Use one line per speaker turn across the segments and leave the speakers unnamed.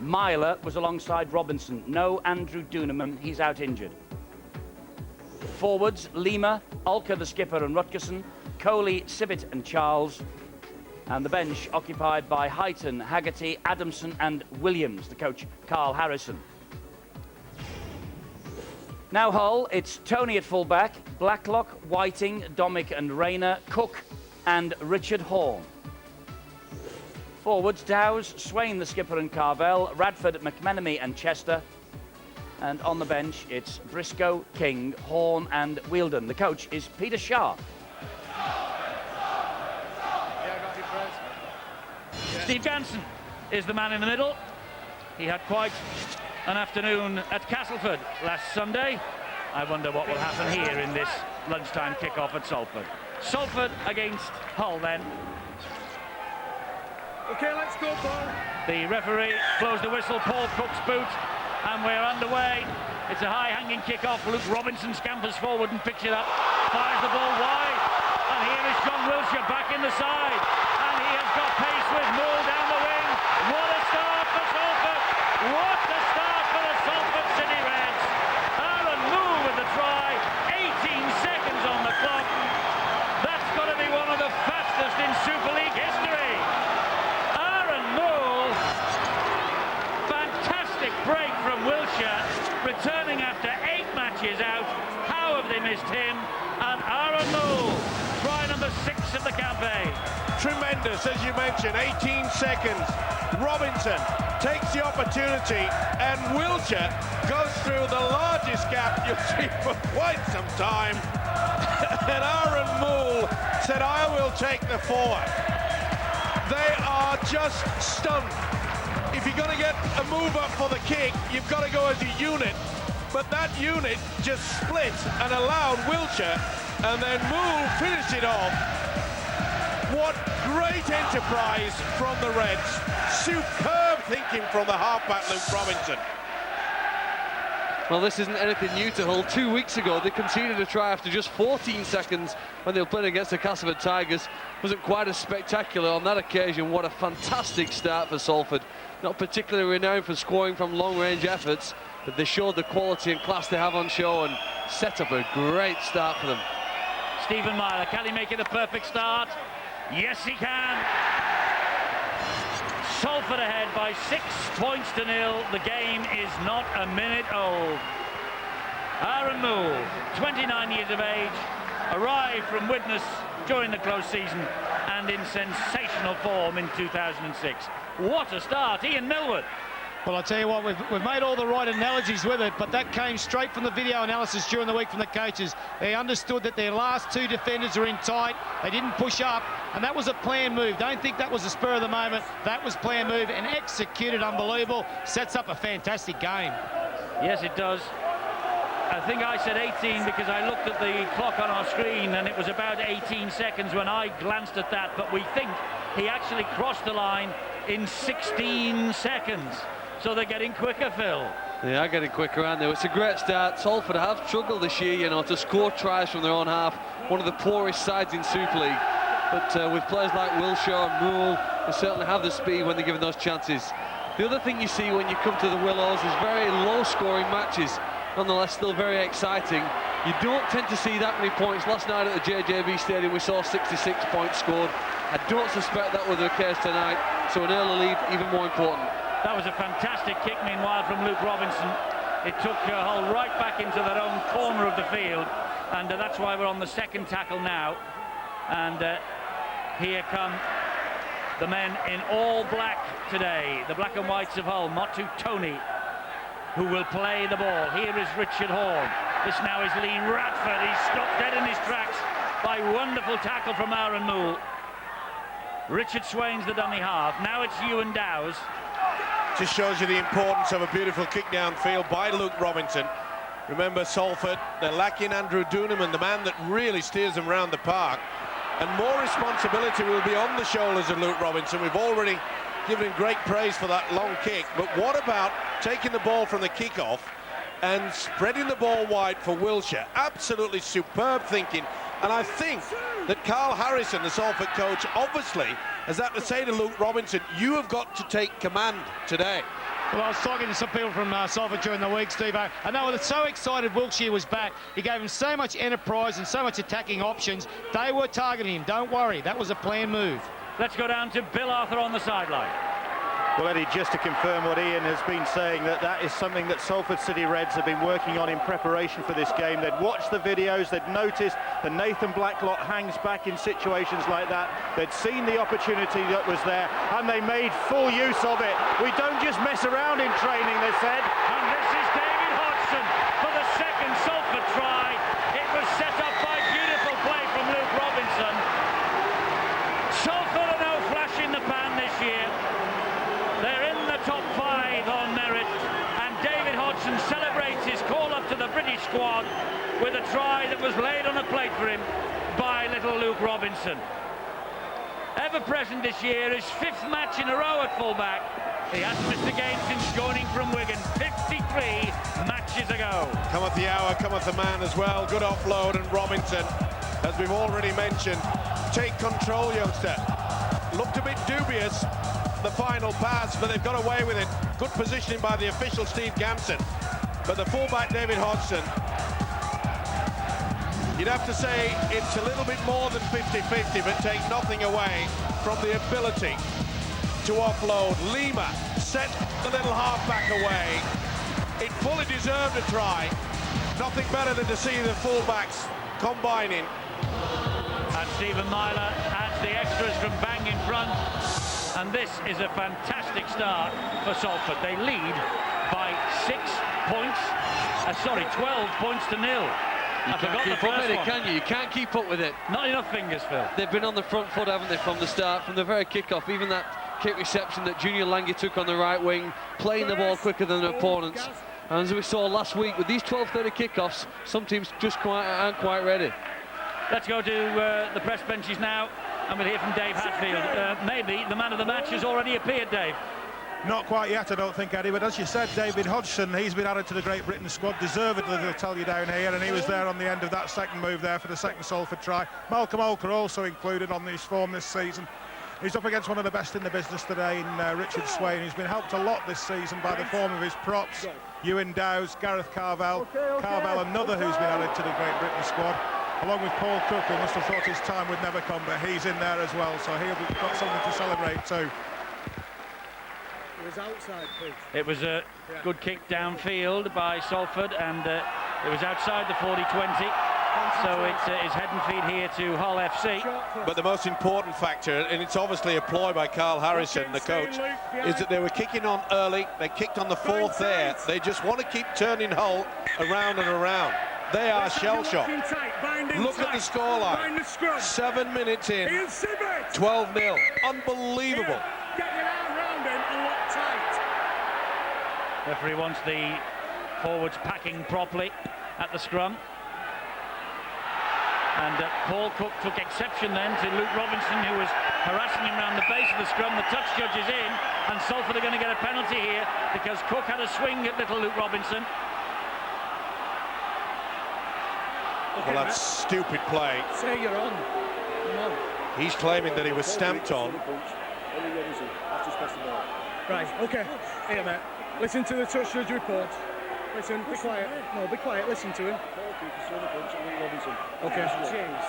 Myler was alongside Robinson. No Andrew Duneman, he's out injured. Forwards, Lima, Alka the skipper and Rutgerson, Coley, Sibbett and Charles. And the bench occupied by Heighton, Haggerty, Adamson and Williams, the coach Carl Harrison. Now Hull, it's Tony at fullback, Blacklock, Whiting, Domick and Rayner, Cook and Richard Horn. Forwards, Dowes, Swain the skipper and Carvel, Radford, McMenemy and Chester. And on the bench, it's Briscoe, King, Horn and Wheeldon. The coach is Peter Sharp.
Steve Jansen is the man in the middle. He had quite an afternoon at Castleford last Sunday. I wonder what will happen here in this lunchtime kick-off at Salford. Salford against Hull then.
Okay, let's go, Paul.
The referee blows the whistle, Paul Cook's boot, and we're underway. It's a high-hanging kick-off. Luke Robinson scampers forward and picks it up, fires the ball wide, and here is John Wiltshire back in the side, and he has got pace with Moore down the wing. What a start for Salford! What a start for the Salford City Reds! Aaron Moore with the try, 18 seconds on the clock. That's got to be one of the fastest in Super League history. Aaron Moore, fantastic break from Wiltshire, returning after 8 matches out. How have they missed him? And Aaron Moore, try number 6 of the campaign.
Tremendous, as you mentioned, 18 seconds. Robinson takes the opportunity, and Wiltshire goes through the largest gap you'll see for quite some time. And Aaron Moore said, I will take the forward. They are just stunned. If you're going to get a move up for the kick, you've got to go as a unit. But that unit just split and allowed Wiltshire, and then Moore finished it off. What great enterprise from the Reds. Superb thinking from the halfback Luke Robinson.
Well, this isn't anything new to Hull. 2 weeks ago, they conceded a try after just 14 seconds when they were playing against the Castleford Tigers. Wasn't quite as spectacular on that occasion. What a fantastic start for Salford. Not particularly renowned for scoring from long-range efforts, but they showed the quality and class they have on show and set up a great start for them.
Stephen Myler, can he make it a perfect start? Yes, he can. Salford ahead by 6 points to 0. The game is not a minute old. Aaron Moore, 29 years of age, arrived from Widnes during the close season and in sensational form in 2006. What a start, Ian Millward.
Well, I tell you what, we've made all the right analogies with it, but that came straight from the video analysis during the week from the coaches. They understood that their last 2 defenders are in tight. They didn't push up, and that was a planned move. Don't think that was a spur of the moment. That was planned move and executed unbelievable. Sets up a fantastic game.
Yes, it does. I think I said 18 because I looked at the clock on our screen and it was about 18 seconds when I glanced at that, but we think he actually crossed the line in 16 seconds. So they're getting quicker, Phil.
They are getting quicker, aren't they? It's a great start. Salford have struggled this year, you know, to score tries from their own half. One of the poorest sides in Super League. But with players like Wilshere and Moore, they certainly have the speed when they're given those chances. The other thing you see when you come to the Willows is very low-scoring matches. Nonetheless, still very exciting. You don't tend to see that many points. Last night at the JJB Stadium, we saw 66 points scored. I don't suspect that was the case tonight. So an early lead, even more important.
That was a fantastic kick, meanwhile, from Luke Robinson. It took Hull right back into their own corner of the field, and that's why we're on the second tackle now. And here come the men in all black today, the black and whites of Hull. Motu Tony, who will play the ball. Here is Richard Horn. This now is Lee Radford. He's stopped dead in his tracks by wonderful tackle from Aaron Moore. Richard Swain's the dummy half. Now it's Ewan Dowes.
Just shows you the importance of a beautiful kick downfield by Luke Robinson. Remember, Salford, they're lacking Andrew Duneman, the man that really steers them around the park. And more responsibility will be on the shoulders of Luke Robinson. We've already given him great praise for that long kick. But what about taking the ball from the kickoff and spreading the ball wide for Wiltshire? Absolutely superb thinking. And I think that Carl Harrison, the Salford coach, obviously as that to say to Luke Robinson, you have got to take command today.
Well, I was talking to some people from Salford during the week, Steve, and they were so excited Wiltshire was back. He gave them so much enterprise and so much attacking options. They were targeting him. Don't worry, that was a planned move.
Let's go down to Bill Arthur on the sideline.
Well, Eddie, just to confirm what Ian has been saying, that is something that Salford City Reds have been working on in preparation for this game. They'd watched the videos, they'd noticed the Nathan Blacklock hangs back in situations like that. They'd seen the opportunity that was there, and they made full use of it. We don't just mess around in training, they said.
And this is David Hodgson for the second Salford try. It was set up by beautiful play from Luke Robinson. Salford are no flash in the pan this year. They're in the top 5 on merit, and David Hodgson celebrates his call up to the British squad with a try that was laid on a plate for him by little Luke Robinson. Ever present this year, his 5th match in a row at fullback. He hasn't missed a game since joining from Wigan 53 matches ago.
Cometh the hour, cometh the man as well. Good offload, and Robinson, as we've already mentioned, take control, youngster. Looked a bit dubious, the final pass, but they've got away with it. Good positioning by the official Steve Gampson, but the fullback David Hodgson, you'd have to say it's a little bit more than 50-50, but take nothing away from the ability to offload. Lima set the little halfback away. It fully deserved a try. Nothing better than to see the fullbacks combining.
And Stephen Myler adds the extras from bang in front. And this is a fantastic start for Salford. They lead by 12 points to nil. I forgot the first one.
Can you? You can't keep up with it.
Not enough fingers, Phil.
They've been on the front foot, haven't they, from the start, from the very kick-off. Even that kick reception that Junior Lange took on the right wing, playing the ball quicker than their opponents. And as we saw last week, with these 12:30 kickoffs, some teams just aren't quite ready.
Let's go to the press benches now, and we'll hear from Dave Hatfield. Maybe the man of the match has already appeared, Dave.
Not quite yet, I don't think, Eddie, but as you said, David Hodgson, he's been added to the Great Britain squad, deservedly, they'll tell you down here, and he was there on the end of that second move there for the second Salford try. Malcolm Olker also included on his form this season. He's up against one of the best in the business today in Richard Swain, who's been helped a lot this season by the form of his props. Ewan Dowes, Gareth Carvel, another who's been added to the Great Britain squad, along with Paul Cook, who must have thought his time would never come, but he's in there as well, so he'll got something to celebrate too.
Outside, please.
It was a good kick downfield by Salford, and it was outside the 40-20, so it's head and feet here to Hull FC.
But the most important factor, and it's obviously a ploy by Carl Harrison, the coach, is that they were kicking on early. They kicked on the 4th there. They just want to keep turning Hull around and around. They are shell-shocked. Look at the scoreline. 7 minutes in, 12-0. Unbelievable.
Referee wants the forwards packing properly at the scrum. And Paul Cook took exception then to Luke Robinson, who was harassing him around the base of the scrum. The touch judge is in, and Salford are going to get a penalty here because Cook had a swing at little Luke Robinson.
Well, that's stupid play.
Say you're on.
He's claiming that he was stamped on.
Right, okay. Here, mate. Listen to the touch judge report. Listen, be quiet. No, be quiet. Listen to him. Okay.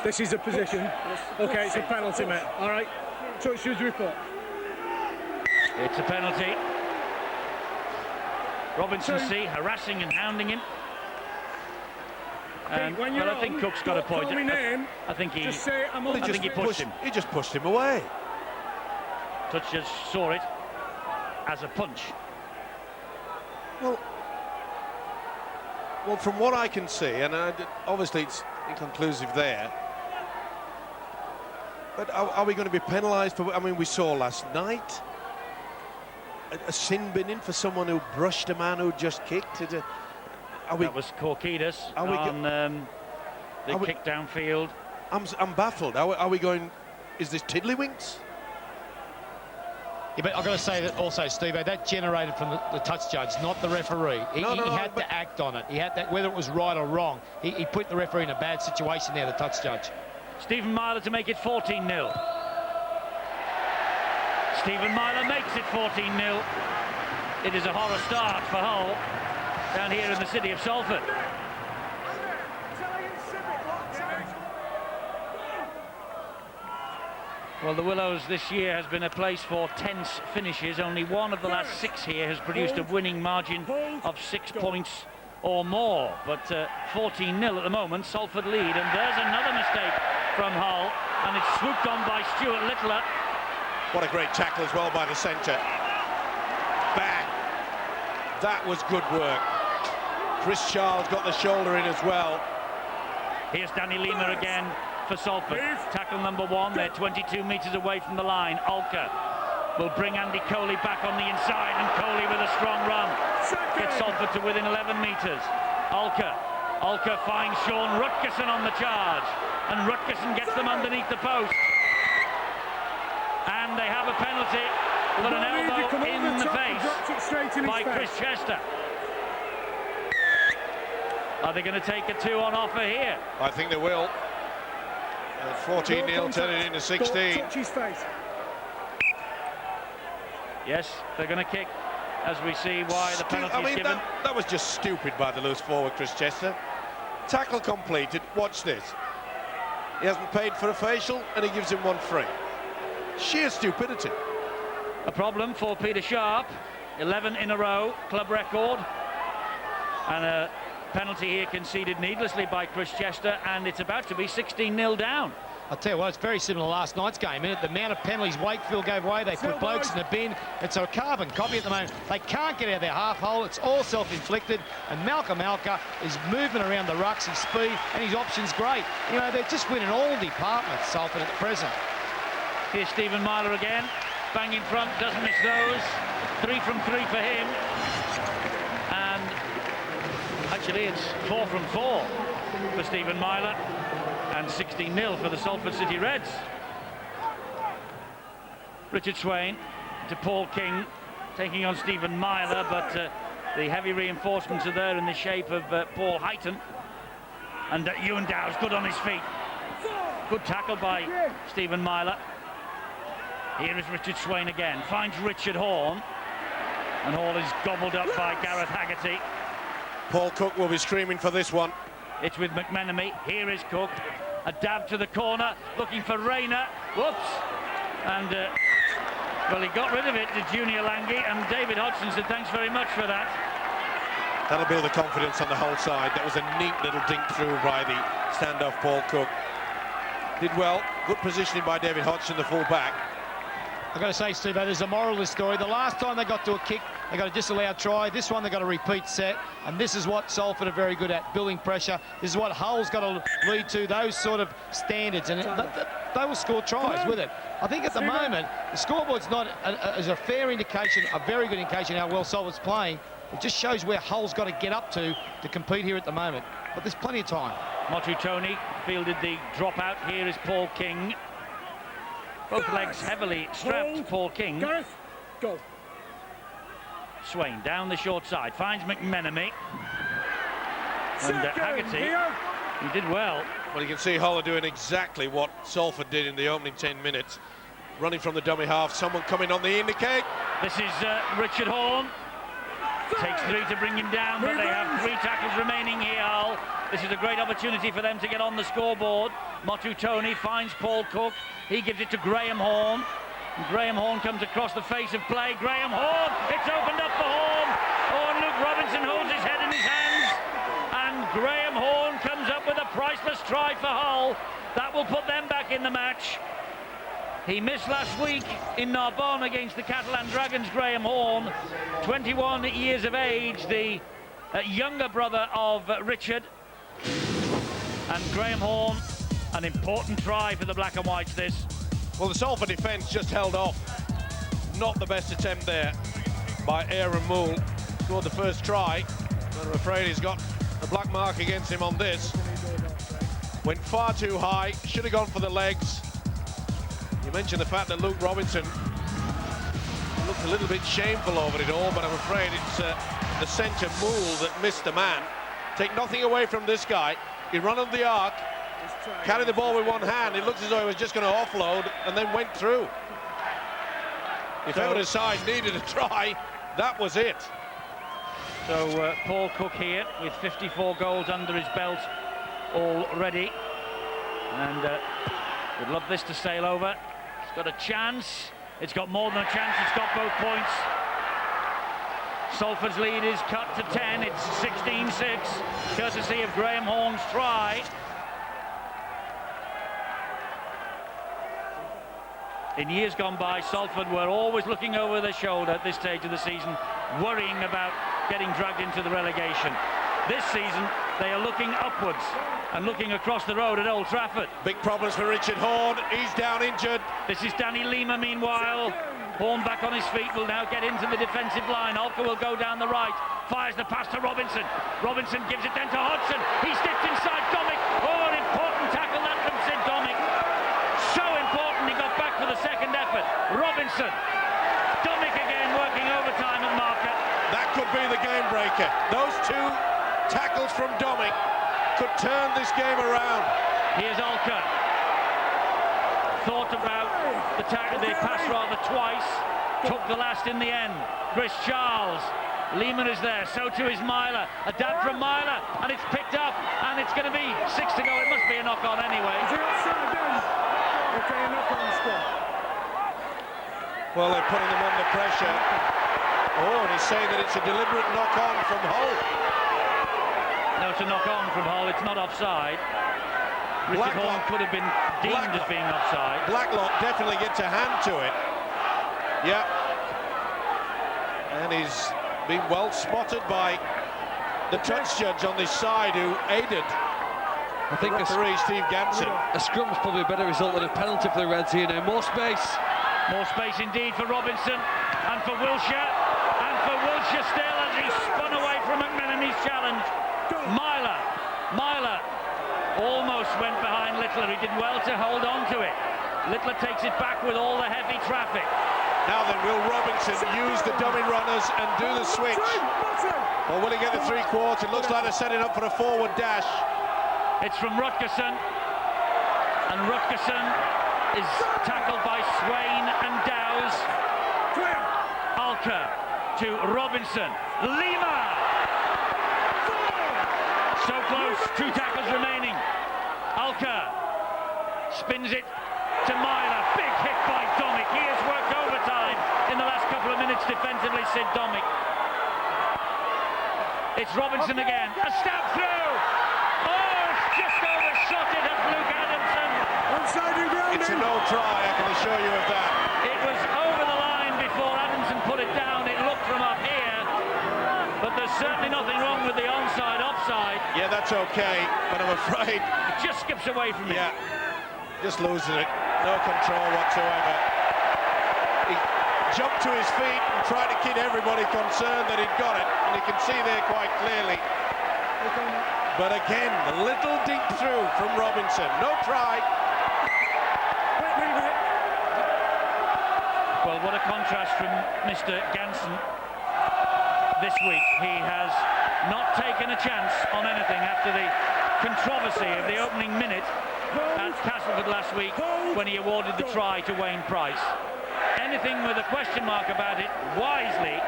This is a position. Okay, it's a penalty, mate. All right. Touch judge report.
It's a penalty. Robinson C harassing and hounding him. And, well, I think Cook's got a point. I think he.
Just say I'm on.
I think he pushed him.
He just pushed him away.
Touch judge saw it as a punch.
Well, from what I can see, and obviously it's inconclusive there, but are we going to be penalised for? I mean, we saw last night a sin binning for someone who brushed a man who just kicked.
That was Korkidas on the kick downfield.
I'm baffled. Are we going? Is this tiddlywinks?
Yeah, but I've got to say that also, Steve, that generated from the touch judge, not the referee. He had to act on it. He had that, whether it was right or wrong. He put the referee in a bad situation there, the touch judge.
Stephen Myler to make it 14-0. Stephen Myler makes it 14-0. It is a horror start for Hull down here in the city of Salford. Well, the Willows this year has been a place for tense finishes. Only one of the last 6 here has produced a winning margin of 6 points or more. But 14-0 at the moment, Salford lead. And there's another mistake from Hull, and it's swooped on by Stuart Littler.
What a great tackle as well by the centre. Bang! That was good work. Chris Charles got the shoulder in as well.
Here's Danny Lima again for Salford. Tackle number 1. They're 22 metres away from the line. Ulker will bring Andy Coley back on the inside, and Coley with a strong run gets Salford to within 11 metres. Ulker finds Sean Rutgerson on the charge, and Rutgerson gets them underneath the post. And they have a penalty for an elbow in the face by Chris Chester. Are they going to take a 2 on offer here?
I think they will. 14-0 turning into 16.
Yes, they're going to kick, as we see why the penalty is given.
That was just stupid by the loose forward, Chris Chester. Tackle completed. Watch this. He hasn't paid for a facial, and he gives him one free. Sheer stupidity.
A problem for Peter Sharp. 11 in a row, club record. And a penalty here conceded needlessly by Chris Chester, and it's about to be 16-0 down.
I'll tell you what, it's very similar to last night's game, isn't it? The amount of penalties Wakefield gave away, they put blokes in the bin. It's a carbon copy at the moment. They can't get out of their half hole. It's all self-inflicted. And Malcolm Alker is moving around the rucks, his speed and his options great. You know, they're just winning all departments, Salford, at the present.
Here's Stephen Myler again. Bang in front, doesn't miss those. 3 from 3 for him. And actually, it's 4 from 4 for Stephen Myler. And 16-0 for the Salford City Reds. Richard Swain to Paul King, taking on Stephen Myler, but the heavy reinforcements are there in the shape of Paul Heighton. And Ewan Dow's good on his feet. Good tackle by Stephen Myler. Here is Richard Swain again, finds Richard Horn, and Horn is gobbled up by Gareth Haggerty.
Paul Cook will be screaming for this one.
It's with McMenemy. Here is Cook. A dab to the corner, looking for Rayner. Whoops. And, well, he got rid of it to Junior Lange, and David Hodgson said thanks very much for that.
That'll build the confidence on the whole side. That was a neat little dink through by the standoff Paul Cook. Did well. Good positioning by David Hodgson, the full-back.
I've got to say, Steve, there's a moral to this story. The last time they got to a kick, they got a disallowed try. This one, they got a repeat set. And this is what Salford are very good at, building pressure. This is what Hull's got to lead to, those sort of standards. And they will score tries with it. I think at the moment, the scoreboard's not as a fair indication, a very good indication how well Salford's playing. It just shows where Hull's got to get up to compete here at the moment. But there's plenty of time.
Motu Tony fielded the dropout. Here is Paul King. Both legs heavily strapped. Paul King.
Gareth, go.
Swain down the short side, finds McMenemy. And Haggerty, he did well.
Well, you can see Hull are doing exactly what Salford did in the opening 10 minutes. Running from the dummy half, someone coming on the indicate.
This is Richard Horn. Takes 3 to bring him down, but they have 3 tackles remaining here, Hull. This is a great opportunity for them to get on the scoreboard. Motu Tony finds Paul Cook. He gives it to Graham Horn. And Graham Horn comes across the face of play. Graham Horn, it's opened up for Horn. Oh, and Luke Robinson holds his head in his hands. And Graham Horn comes up with a priceless try for Hull. That will put them back in the match. He missed last week in Narbonne against the Catalan Dragons, Graham Horn. 21 years of age, the younger brother of Richard. And Graham Horn, an important try for the Black and Whites, this.
Well, the Salford defence just held off. Not the best attempt there by Aaron Moole. Scored the first try, but I'm afraid he's got a black mark against him on this. Went far too high, should have gone for the legs. You mentioned the fact that Luke Robinson looked a little bit shameful over it all, but I'm afraid it's the centre Moole that missed the man. Take nothing away from this guy. He ran on the arc, carried the ball with one hand. It looks as though he was just going to offload and then went through. If ever a side needed a try, that was it.
So Paul Cook here with 54 goals under his belt already. And we'd love this to sail over. It's got a chance. It's got more than a chance. It's got both points. Salford's lead is cut to 10. It's 16-6, courtesy of Graham Horne's try. In years gone by, Salford were always looking over their shoulder at this stage of the season, worrying about getting dragged into the relegation. This season, they are looking upwards and looking across the road at Old Trafford.
Big problems for Richard Horne. He's down injured.
This is Danny Lima, meanwhile. Horne back on his feet, will now get into the defensive line. Alka will go down the right, fires the pass to Robinson. Robinson gives it then to Hodgson. He's dipped inside Domick. Oh, an important tackle that from Sid Domick. So important, he got back for the second effort. Robinson. Domick again working overtime at marker.
That could be the game breaker. Those two tackles from Domick could turn this game around.
Here's Alka. Thought about the pass rather twice. Took the last in the end. Chris Charles. Lehman is there. So too is Myler. A dab from Myler. And it's picked up. And it's going to be 6 to go. It must be a knock-on anyway.
Is it offside then? Okay, a knock-on score.
Well, they're putting them under pressure. Oh, and he's saying that it's a deliberate knock-on from Hull.
No, it's a knock-on from Hull. It's not offside. Richard Horne could have been deemed as being offside.
Blacklock definitely gets a hand to it. Yeah. And he's been well spotted by the touch judge on this side who aided
I think
referee Steve Ganson.
A scrum's probably a better result than a penalty for the Reds here now. More space.
More space indeed for Robinson and for Wilshere. And for Wilshere still as he spun away from McMenemy's challenge. Myler almost went behind Littler. He did well to hold on to it. Littler takes it back with all the heavy traffic.
Now then, will Robinson use the dummy runners and do the switch? Or will he get the three-quarter? It looks like they're setting up for a forward dash.
It's from Rutgerson. And Rutgerson is tackled by Swain and Dowes. Alka to Robinson. Lima! So close, 2 tackles remaining. Alka spins it to Myler. Big hit by Domick. He has worked overtime in the last couple of minutes defensively, Sid Domick. It's Robinson again. A stab through. Oh, it's just overshot it at Luke Adamson.
It's a no try, I can assure you of that.
It was over the line before Adamson put it down. It looked from up here. But there's certainly nothing wrong with the onside, offside.
Yeah, that's okay, but I'm afraid...
It just skips away from him.
Yeah, just losing it. No control whatsoever. He jumped to his feet and tried to kid everybody concerned that he'd got it, and you can see there quite clearly. But again, the little dink through from Robinson. No try.
Well, what a contrast from Mr. Ganson this week. He has not taken a chance on anything after the controversy of the opening minute at Castleford last week when he awarded the try to Wayne Price. Anything with a question mark about it, wisely,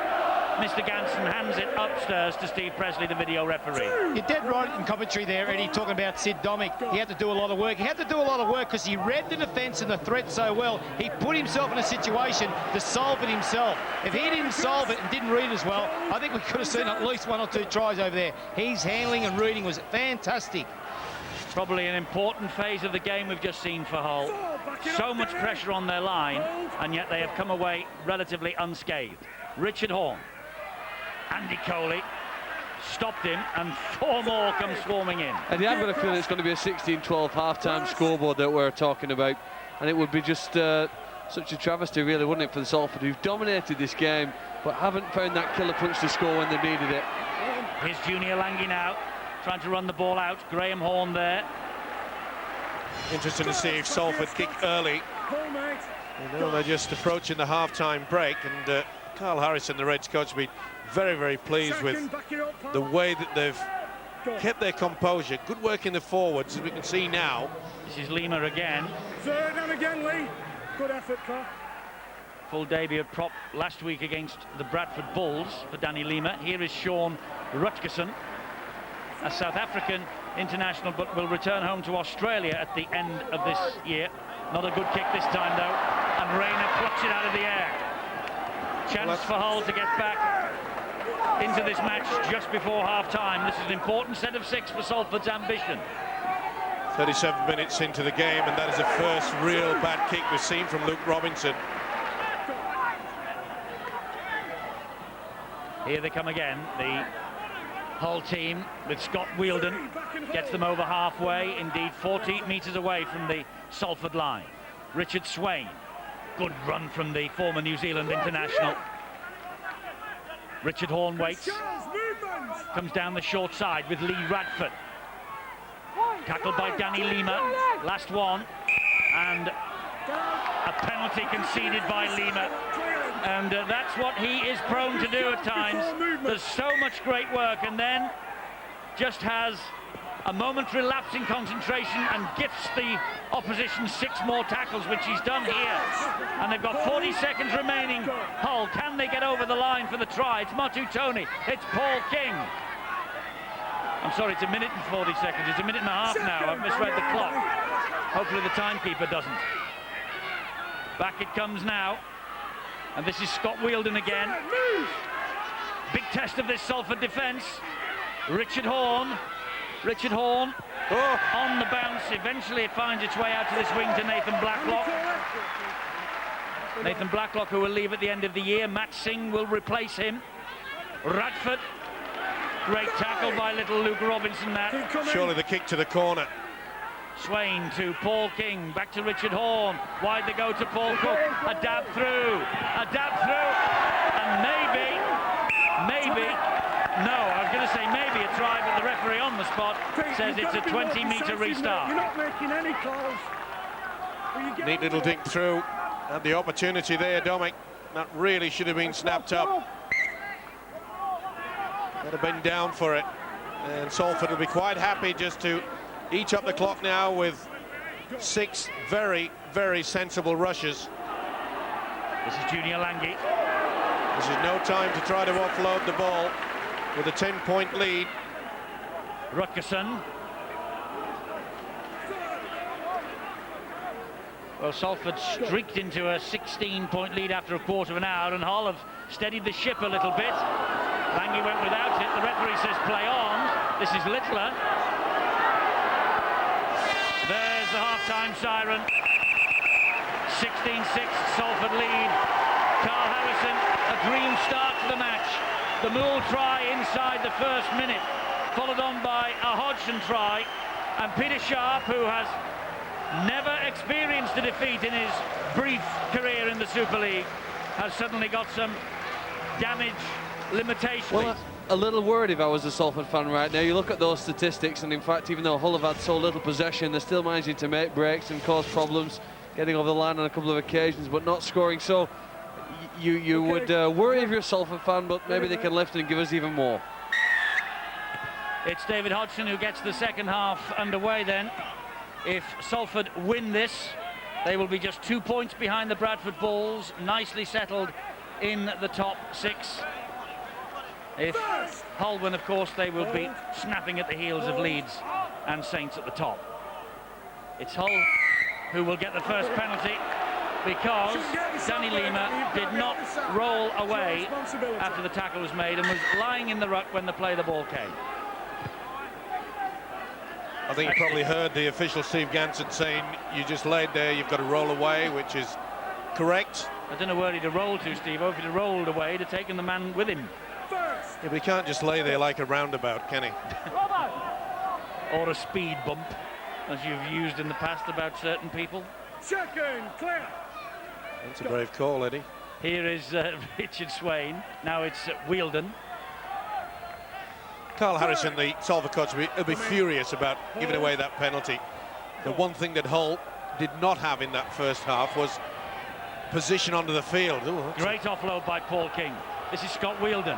Mr. Ganson hands it upstairs to Steve Presley, the video referee.
You're dead right in commentary there, Eddie, talking about Sid Domick. He had to do a lot of work. He had to do a lot of work because he read the defence and the threat so well. He put himself in a situation to solve it himself. If he didn't solve it and didn't read as well, I think we could have seen at least 1 or 2 tries over there. His handling and reading was fantastic.
Probably an important phase of the game we've just seen for Hull. So much pressure on their line, and yet they have come away relatively unscathed. Richard Horne. Andy Coley stopped him, and 4 more come swarming in.
And yeah, I've got a feeling it's going to be a 16-12 half-time scoreboard that we're talking about, and it would be just such a travesty, really, wouldn't it, for the Salford, who've dominated this game, but haven't found that killer punch to score when they needed it.
Here's Junior Lange now, trying to run the ball out. Graham Horne there.
Interesting to see if Salford kick early. You know, they're just approaching the half-time break, and Carl Harrison, the Reds coach, will be very, very pleased with the way that they've kept their composure. Good work in the forwards, as we can see now.
This is Lima again.
Third and again, Lee. Good effort, Carl.
Full debut at prop last week against the Bradford Bulls for Danny Lima. Here is Sean Rutgerson, a South African international, but will return home to Australia at the end of this year. Not a good kick this time, though, and Rayner plucks it out of the air. Chance for Hull to get back into this match just before half-time. This is an important set of 6 for Salford's ambition.
37 minutes into the game, and that is the first real bad kick we've seen from Luke Robinson.
Here they come again, the Hull team with Scott Wheeldon. Gets them over halfway, indeed 40 metres away from the Salford line. Richard Swain, good run from the former New Zealand international. Richard Horne waits, comes down the short side with Lee Radford. Tackled by Danny Lima, last one, and a penalty conceded by Lima. And that's what he is prone to do at times. There's so much great work, and then just has a momentary lapse in concentration and gifts the opposition 6 more tackles, which he's done here. And they've got 40 seconds remaining. Hull, can they get over the line for the try? It's Matu Tony, it's Paul King. I'm sorry, it's 1 minute and 40 seconds. It's 1.5 minutes now. I've misread the clock. Hopefully the timekeeper doesn't. Back it comes now. And this is Scott Wheeldon again. Big test of this Salford defence. Richard Horne. Richard Horne on the bounce. Eventually it finds its way out to this wing to Nathan Blacklock. Nathan Blacklock, who will leave at the end of the year. Matt Singh will replace him. Radford. Great tackle by little Luke Robinson there.
Surely the kick to the corner.
Swain to Paul King, back to Richard Horne. Wide they go to Paul Cook. A dab through, and maybe, no, I was going to say maybe a try, but the referee on the spot says it's a 20-metre restart.
You're not making any calls.
Neat little dig through, and the opportunity there, Dominic. That really should have been snapped up. They'd have been down for it, and Salford will be quite happy just to eat up the clock now with 6 very, very sensible rushes.
This is Junior Lange.
This is no time to try to offload the ball with a 10-point lead.
Rutgerson. Well, Salford streaked into a 16-point lead after a quarter of an hour, and Hull have steadied the ship a little bit. Lange went without it. The referee says play on. This is Littler. There's the half-time siren. 16-6 Salford lead. Carl Harrison, a dream start to the match. The Moole try inside the first minute, followed on by a Hodgson try, and Peter Sharp, who has never experienced a defeat in his brief career in the Super League, has suddenly got some damage limitations.
Well, a little worried if I was a Salford fan right now. You look at those statistics, and in fact, even though Hull have had so little possession, they're still managing to make breaks and cause problems, getting over the line on a couple of occasions, but not scoring. So you would worry if you're a Salford fan, but maybe they can lift and give us even more.
It's David Hodgson who gets the second half underway then. If Salford win this, they will be just 2 points behind the Bradford Bulls, nicely settled in the top 6. If Hull win, of course, they will be snapping at the heels of Leeds and Saints at the top. It's Hull who will get the first penalty, because Danny Lima did not roll away after the tackle was made and was lying in the ruck when the play the ball came.
I think you probably heard the official Steve Ganson saying you just laid there, you've got to roll away, which is correct.
I don't know where he'd have rolled to, Steve. If he'd have rolled away, he'd have taken the man with him.
Yeah, but he can't just lay there like a roundabout, can he?
Or a speed bump, as you've used in the past about certain people.
Second, clear.
That's a brave call, Eddie.
Here is Richard Swain. Now it's Wheeldon.
Carl Harrison, the Salford coach, will be furious about giving away that penalty. The one thing that Hull did not have in that first half was position onto the field. Ooh,
great offload by Paul King. This is Scott Wheeldon.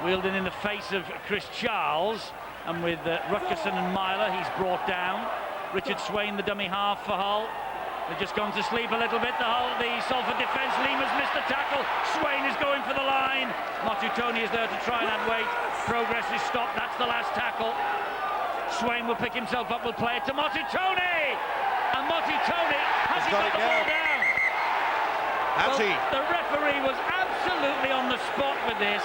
Wheeldon in the face of Chris Charles, and with Rutgerson and Myler, he's brought down. Richard Swain, the dummy half for Hull. They've just gone to sleep a little bit. The Salford defence. Lima's missed the tackle. Swain is going for the line. Motutoni is there to try and add weight. Progress is stopped. That's the last tackle. Swain will pick himself up, will play it to Motutoni. And Motutoni has got the ball down.
Has he?
The referee was absolutely on the spot with this.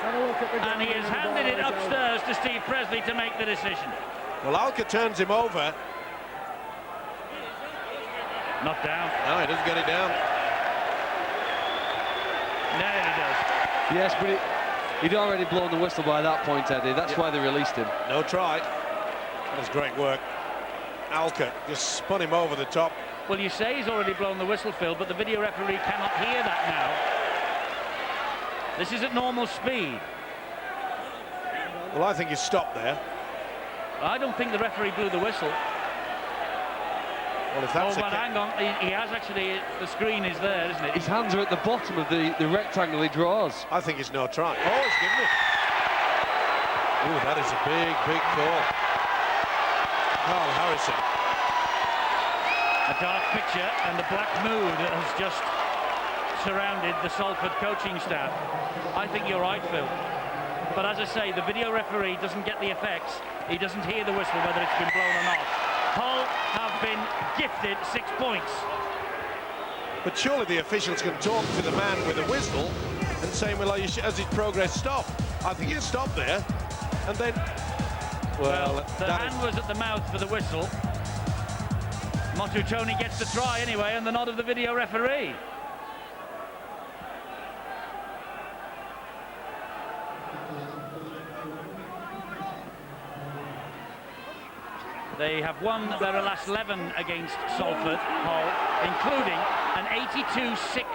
And he has handed it upstairs to Steve Presley to make the decision.
Well, Alka turns him over.
Not down.
No, he doesn't get it down.
No, he does.
Yes, but he'd already blown the whistle by that point, Eddie. That's why they released him.
No try. That was great work. Alka just spun him over the top.
Well, you say he's already blown the whistle, Phil, but the video referee cannot hear that now. This is at normal speed.
Well, I think he stopped there.
I don't think the referee blew the whistle.
Well, if that's
but hang on, he has actually, the screen is there, isn't it?
His hands are at the bottom of the rectangle he draws.
I think it's no try. Oh, he's given it. Ooh, that is a big, big call. Carl Harrison.
A dark picture, and the black mood has just surrounded the Salford coaching staff. I think you're right, Phil. But as I say, the video referee doesn't get the effects. He doesn't hear the whistle, whether it's been blown or not. Hull have been gifted 6 points.
But surely the officials can talk to the man with the whistle and say, well, as his progress stopped. I think it stopped there. And then, well,
the hand was at the mouth for the whistle. Motutoni gets the try anyway, and the nod of the video referee. They have won their last 11 against Salford, Hull, including an 82-6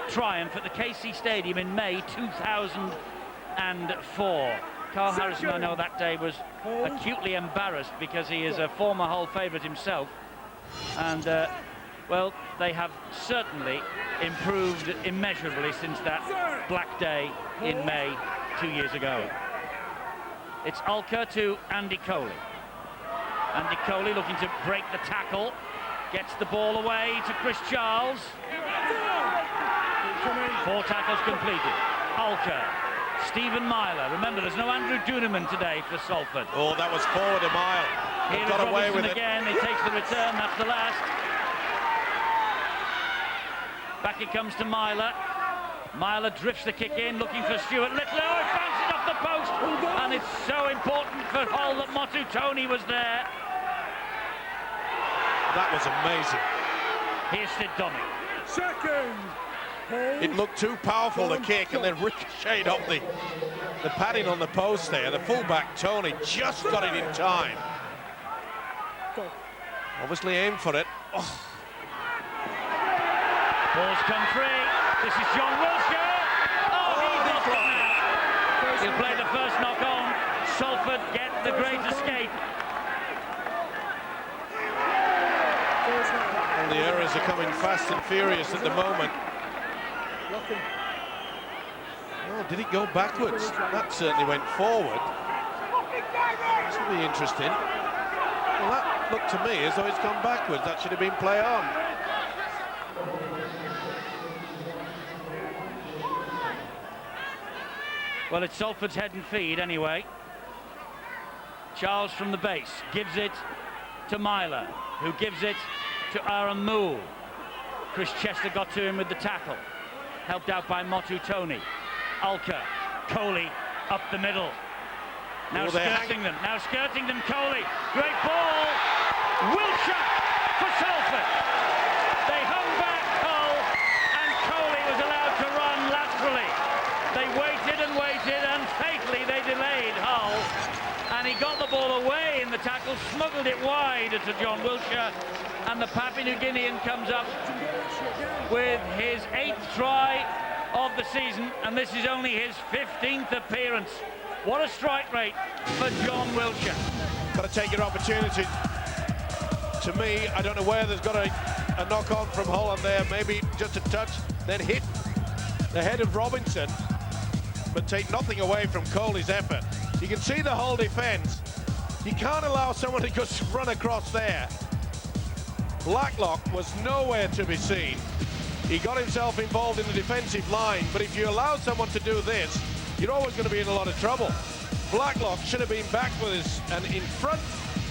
triumph at the KC Stadium in May 2004. Carl Harrison, I know that day, was acutely embarrassed because he is a former Hull favourite himself. And, well, they have certainly improved immeasurably since that black day in May 2 years ago. It's Alka to Andy Coley. Andy Coley looking to break the tackle, gets the ball away to Chris Charles. 4 tackles completed. Alka, Stephen Myler. Remember, there's no Andrew Duneman today for Salford.
Oh, that was forward a mile.
Here is
Got away
Robinson
with
again. He takes the return. That's the last. Back it comes to Myler. Myler drifts the kick in, looking for Stuart Little. Oh, it bounces off the post. And it's so important for Hull that Motutoni was there.
That was amazing.
Here's Sid Domick.
Second.
It looked too powerful, the kick, and then ricocheted off the padding on the post there. The fullback, Tony, just got it in time. Obviously aimed for it. Oh.
Ball's come free. This is John Wilshere. Oh, he's knocked on out. He'll play the first knock on. Salford get the great escape.
Well, the errors are coming fast and furious at the moment. Oh, did it go backwards? That certainly went forward. This will be interesting. Well, that looked to me as though it's gone backwards. That should have been play on.
Well, it's Salford's head and feed anyway. Charles from the base gives it to Myler, who gives it to Aaron Moole. Chris Chester got to him with the tackle, helped out by Motutoni. Alka, Coley up the middle. Now skirting them, Coley. Great ball. Wilshere for Salford. They hung back Hull, and Coley was allowed to run laterally. They waited and waited, and fatally they delayed Hull. And he got the ball away in the tackle, smuggled it wide to John Wilshere, and the Papua New Guinean comes up with his 8th try of the season, and this is only his 15th appearance. What a strike rate for John Wilshere.
Got to take your opportunity. To me, I don't know where there's got a knock-on from Holland there, maybe just a touch, then hit the head of Robinson, but take nothing away from Coley's effort. You can see the Hull defence. You can't allow someone to just run across there. Blacklock was nowhere to be seen. He got himself involved in the defensive line, but if you allow someone to do this, you're always going to be in a lot of trouble. Blacklock should have been back with us and in front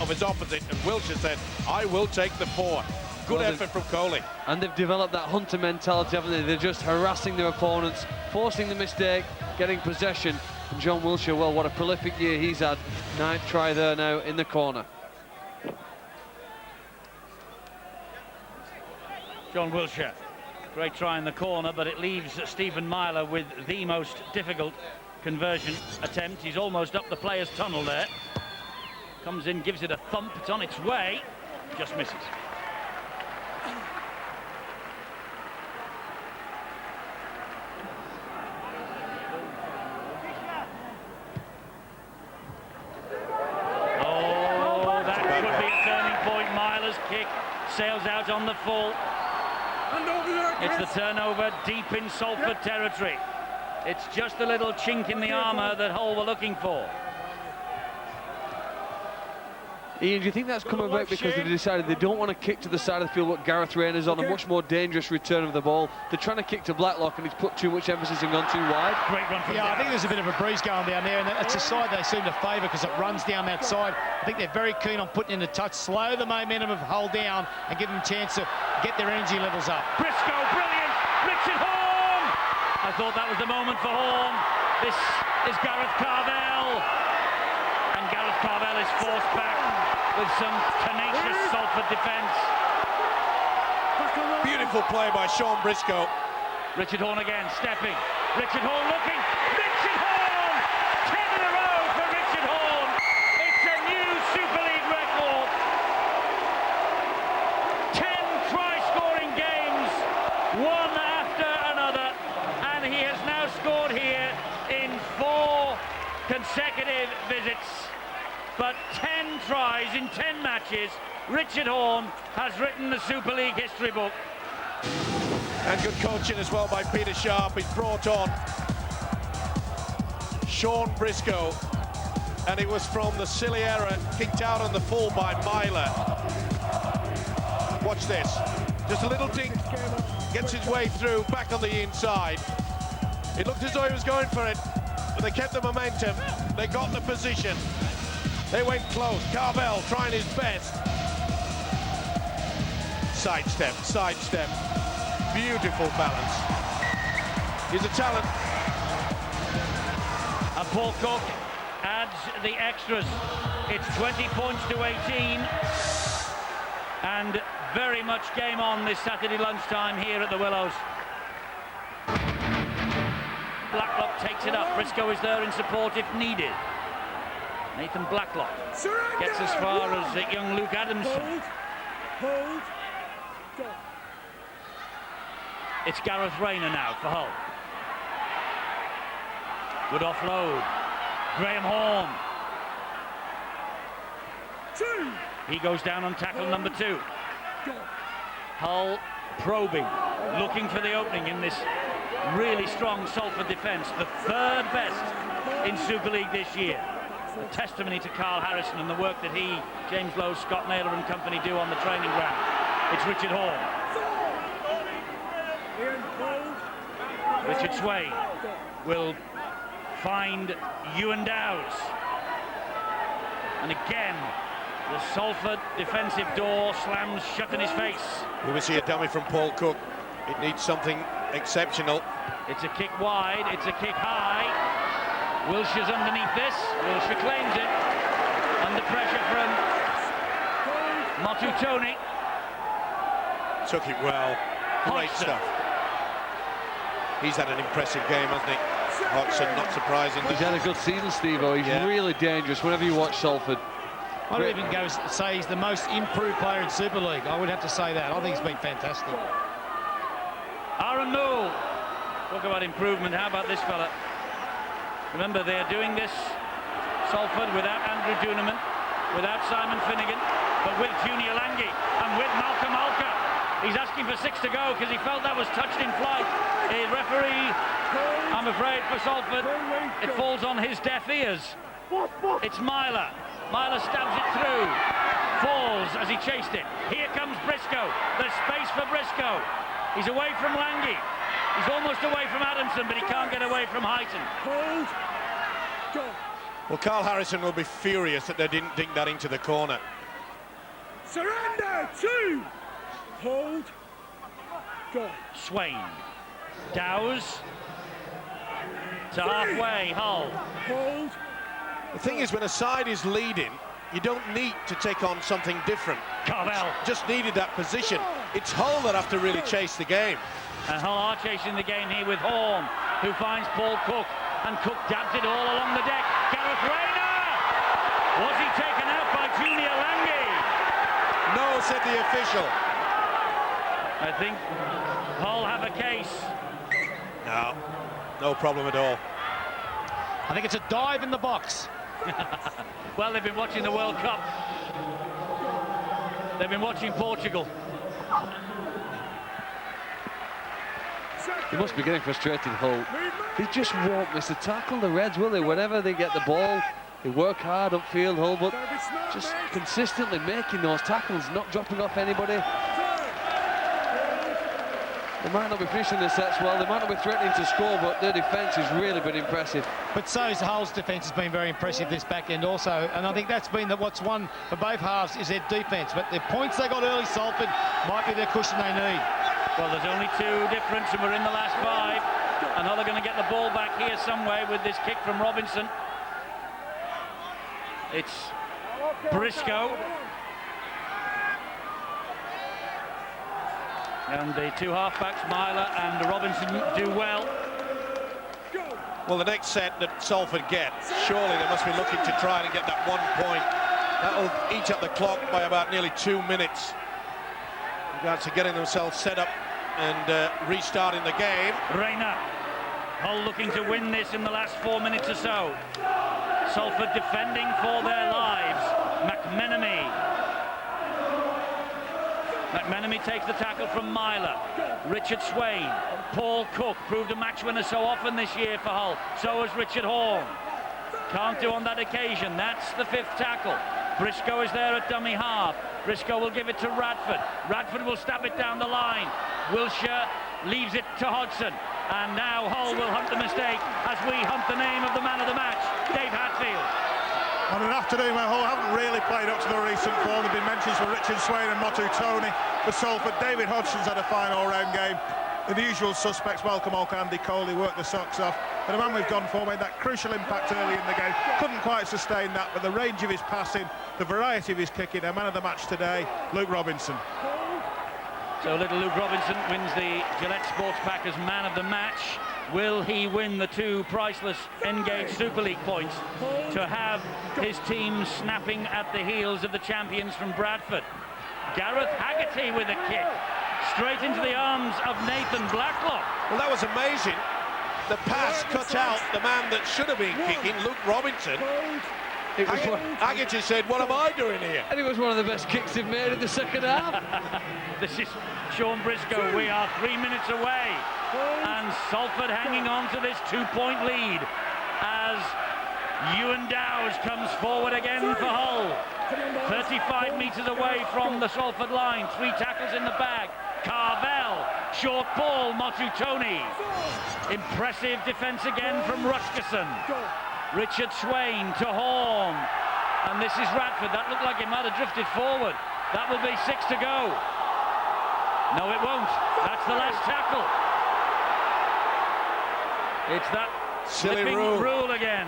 of his opposite, and Wilshire said, I will take the 4. Good effort from Coley.
And they've developed that hunter mentality, haven't they? They're just harassing their opponents, forcing the mistake, getting possession. And John Wilshire, well, what a prolific year he's had. 9th try there now in the corner.
John Wilshire, great try in the corner, but it leaves Stephen Myler with the most difficult conversion attempt. He's almost up the player's tunnel there. Comes in, gives it a thump, it's on its way, just misses. Oh, that could be a turning point. Myler's kick sails out on the full. It's the turnover deep in Salford territory. It's just a little chink in the armour that Hull were looking for.
Ian, do you think that's come about because they decided they don't want to kick to the side of the field what Gareth Rayner's on, a much more dangerous return of the ball? They're trying to kick to Blacklock and he's put too much emphasis and gone too wide.
Great run from
I think there's a bit of a breeze going down there, and it's a side they seem to favour because it runs down that side. I think they're very keen on putting in the touch, slow the momentum of Hull down and give them a chance to get their energy levels up.
Briscoe, brilliant! Richard Horn! I thought that was the moment for Horn. This is Gareth Carvell. And Gareth Carvell is forced back with some tenacious Salford defence.
Beautiful play by Sean Briscoe.
Richard Horn again, stepping. Richard Horn looking. Richard Horn! 10 in a row for Richard Horn. It's a new Super League record. 10 try-scoring games, one after another. And he has now scored here in 4 consecutive visits. But 10 tries in 10 matches. Richard Horn has written the Super League history book.
And good coaching as well by Peter Sharp. He's brought on Sean Briscoe. And it was from the silly error kicked out on the full by Myler. Watch this. Just a little dink. Gets his way through, back on the inside. It looked as though he was going for it, but they kept the momentum. They got the position. They went close. Carvell trying his best. Sidestep, sidestep. Beautiful balance. He's a talent.
And Paul Cook adds the extras. It's 20 points to 18. And very much game on this Saturday lunchtime here at the Willows. Blacklock takes it up. Briscoe is there in support if needed. Nathan Blacklock gets as far as young Luke Adamson.
Hold. Go.
It's Gareth Rayner now for Hull. Good offload. Graham Horn.
2.
He goes down on tackle number 2. Hull probing, looking for the opening in this really strong Salford defence. The 3rd best in Super League this year. A testimony to Carl Harrison and the work that he, James Lowe, Scott Naylor and company do on the training ground. It's Richard Horn. Richard Sway will find Ewan Dowes. And again, the Salford defensive door slams shut in his face.
We will see a dummy from Paul Cook. It needs something exceptional.
It's a kick wide, it's a kick high. Wilshire's underneath this. Wilshire claims it. Under pressure from Motu Tony.
Took it well. Great
Hodgson.
stuff. He's had an impressive game, hasn't he? Hodgson, not surprisingly.
He's had a good season, Steve-O. He's really dangerous whenever you watch Salford.
I would even go say he's the most improved player in Super League. I would have to say that. I think he's been fantastic.
Aaron Newell. Talk about improvement. How about this fella? Remember, they're doing this, Salford, without Andrew Duneman, without Simon Finnegan, but with Junior Lange and with Malcolm Alka. He's asking for 6 to go because he felt that was touched in flight. A referee, I'm afraid for Salford, it falls on his deaf ears. It's Myler. Myler stabs it through. falls as he chased it. Here comes Briscoe. There's space for Briscoe. He's away from Lange. He's almost away from Adamson, but he can't get away from Heighton.
Hold. Go.
Well, Carl Harrison will be furious that they didn't dink that into the corner.
Surrender. 2. Hold. Go.
Swain. Dowes. To halfway, Hull.
Hold.
The thing is, when a side is leading, you don't need to take on something different.
Carvel.
Just needed that position. It's Hull that have to really chase the game.
And Hull are chasing the game here with Horn, who finds Paul Cook, and Cook dabs it all along the deck. Gareth Rayner! Was he taken out by Junior Lange?
No, said the official.
I think Hull have a case.
No problem at all.
I think it's a dive in the box.
Well, they've been watching the World Cup. They've been watching Portugal.
They must be getting frustrated, Hull. They just won't miss a tackle, the Reds, will they? Whenever they get the ball, they work hard upfield, Hull, but just consistently making those tackles, not dropping off anybody. They might not be finishing their sets well, they might not be threatening to score, but their defence has really been impressive.
But so is Hull's defence has been very impressive this back end also, and I think that's been what's won for both halves is their defence. But the points they got early, Salford, might be the cushion they need.
Well, there's only 2 difference, and we're in the last 5. And Hull are going to get the ball back here some way with this kick from Robinson. It's Briscoe. And the 2 halfbacks, Myler and Robinson, do well.
Well, the next set that Salford get, surely they must be looking to try and get that 1 point. That'll eat up the clock by about nearly 2 minutes. Regards to getting themselves set up and restarting the game.
Rayner. Hull looking to win this in the last 4 minutes or so. Salford defending for their lives. McMenemy takes the tackle from Myler. Richard Swain. Paul Cook proved a match winner so often this year for Hull. So has Richard Horn. Can't do on that occasion. That's the 5th tackle. Briscoe is there at dummy half. Briscoe will give it to Radford. Radford will stab it down the line. Wilshere leaves it to Hodgson. And now Hull will hunt the mistake as we hunt the name of the man of the match, Dave Hatfield.
On an afternoon where Hull haven't really played up to the recent form, there have been mentions for Richard Swain and Motu Tony. For Salford, David Hodgson's had a fine all-round game. The usual suspects, Malcolm Olker, Andy Coley, worked the socks off. But the man we've gone for made that crucial impact early in the game. Couldn't quite sustain that, but the range of his passing, the variety of his kicking, a man of the match today, Luke Robinson.
So little Luke Robinson wins the Gillette Sports Packers man of the match. Will he win the 2 priceless Engage Super League points to have his team snapping at the heels of the champions from Bradford? Gareth Haggerty with a kick straight into the arms of Nathan Blacklock.
Well, that was amazing. The pass cut out the man that should have been kicking, Luke Robinson. Haggerty said, what am I doing here?
And it was one of the best kicks they've made in the second half.
This is Sean Briscoe. We are 3 minutes away. And Salford hanging on to this 2-point lead as Ewan Dowes comes forward again for Hull. 35 metres away from the Salford line. 3 tackles in the bag. Carvel, short ball, Motu Tony. Impressive defence again from Rutgerson. Richard Swain to Horn. And this is Radford. That looked like it might have drifted forward. That will be 6 to go. No, it won't. That's the last tackle. It's that
silly
slipping
rule
again.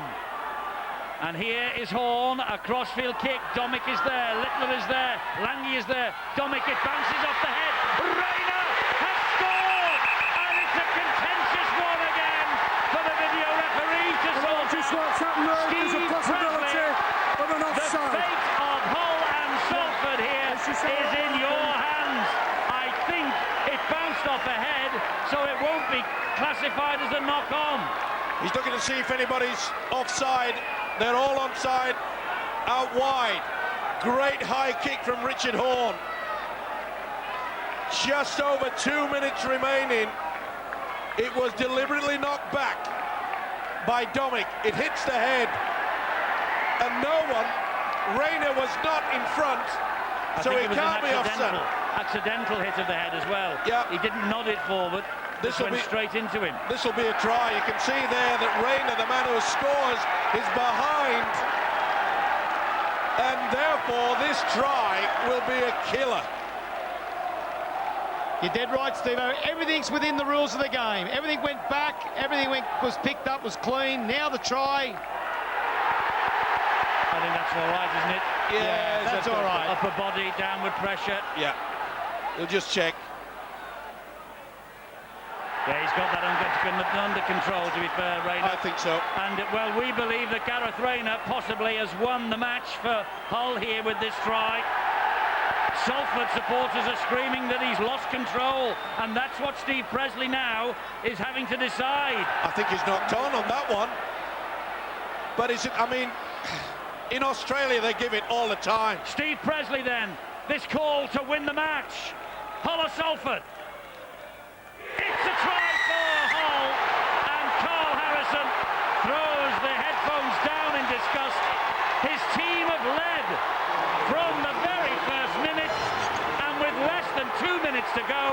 And here is Horn, a crossfield kick. Domick is there, Littler is there, Lange is there. Domick, it bounces off the head. Rayner has scored! And it's a contentious one again for the video referee to sort
Just what's happened there, there's a possibility of an offside.
The fate of Hull and Salford here is in your hands. I think it bounced off the head, so it won't be classified as a knock-on.
He's looking to see if anybody's offside. They're all onside, out wide. Great high kick from Richard Horn. Just over 2 minutes remaining. It was deliberately knocked back by Domick. It hits the head. And no one, Rayner was not in front. So
think
it
it was
can't
an
be offside.
accidental hit of the head as well.
Yeah.
He didn't nod it forward. This went straight into him.
This will be a try. You can see there that Rayner, the man who scores, is behind. And therefore, this try will be a killer.
You're dead right, Steve. Everything's within the rules of the game. Everything went back. Everything was picked up, was clean. Now the try.
I think that's all right, isn't it?
Yeah,
that's all right.
Upper body, downward pressure.
Yeah. We'll just check.
Yeah, he's got that under control, to be fair, Rayner.
I think so.
And, well, we believe that Gareth Rayner possibly has won the match for Hull here with this try. Salford supporters are screaming that he's lost control, and that's what Steve Presley now is having to decide.
I think he's knocked on that one. But I mean, in Australia they give it all the time.
Steve Presley then, this call to win the match. Hull or Salford? It's a try for Hull, and Carl Harrison throws the headphones down in disgust. His team have led from the very first minute, and with less than 2 minutes to go,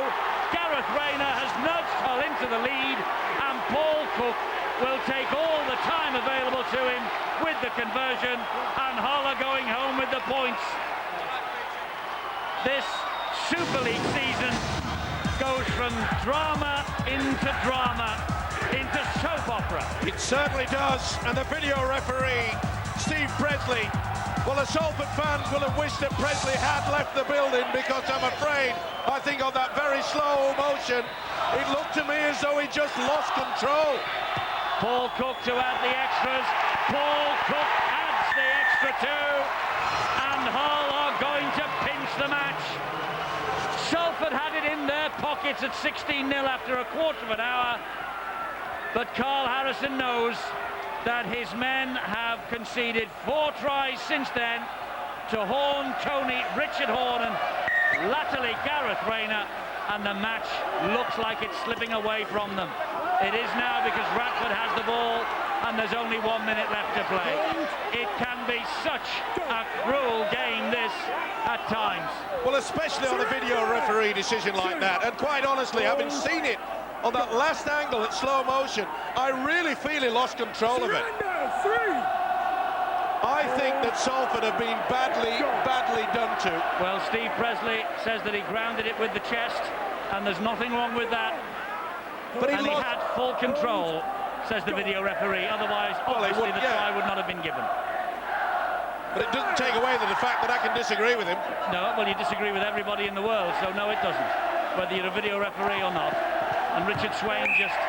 Gareth Rayner has nudged Hull into the lead, and Paul Cook will take all the time available to him with the conversion, and Hull are going home with the points. This Super League season goes from drama into soap opera.
It certainly does. And the video referee, Steve Presley, well, the Salford fans will have wished that Presley had left the building, because I'm afraid, I think on that very slow motion, it looked to me as though he just lost control.
Paul Cook to add the extras. Paul Cook adds the extra two, and Hull are going to pinch the match. Salford had it in their pockets at 16-0 after a quarter of an hour, but Carl Harrison knows that his men have conceded 4 tries since then to Horn, Tony, Richard Horn, and latterly Gareth Rayner, and the match looks like it's slipping away from them. It is now, because Radford has the ball and there's only 1 minute left to play. It can be such a cruel game, this, at times.
Well, especially on a video referee decision like that, and quite honestly, having seen it on that last angle at slow motion, I really feel he lost control of it. I think that Salford have been badly done to.
Well, Steve Presley says that he grounded it with the chest, and there's nothing wrong with that.
But
he had full control, says the video referee. Otherwise, obviously, the try would not have been given.
But it doesn't take away the fact that I can disagree with him.
No, well, you disagree with everybody in the world, so no, it doesn't, whether you're a video referee or not. And Richard Swain just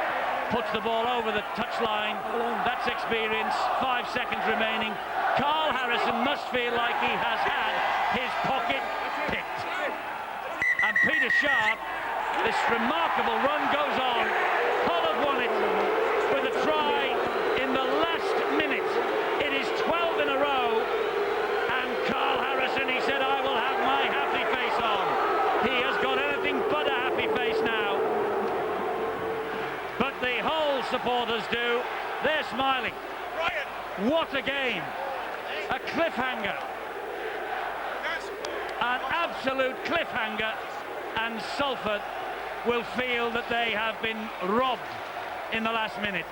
puts the ball over the touchline. That's experience. 5 seconds remaining. Carl Harrison must feel like he has had his pocket picked. And Peter Sharp, this remarkable run goes on. Hull have won it with a try in the last minute. It is 12 in a row. And Carl Harrison, he said, I will have my happy face on. He has got anything but a happy face now. But the Hull supporters do. They're smiling. What a game. A cliffhanger. An absolute cliffhanger. And Salford will feel that they have been robbed in the last minute.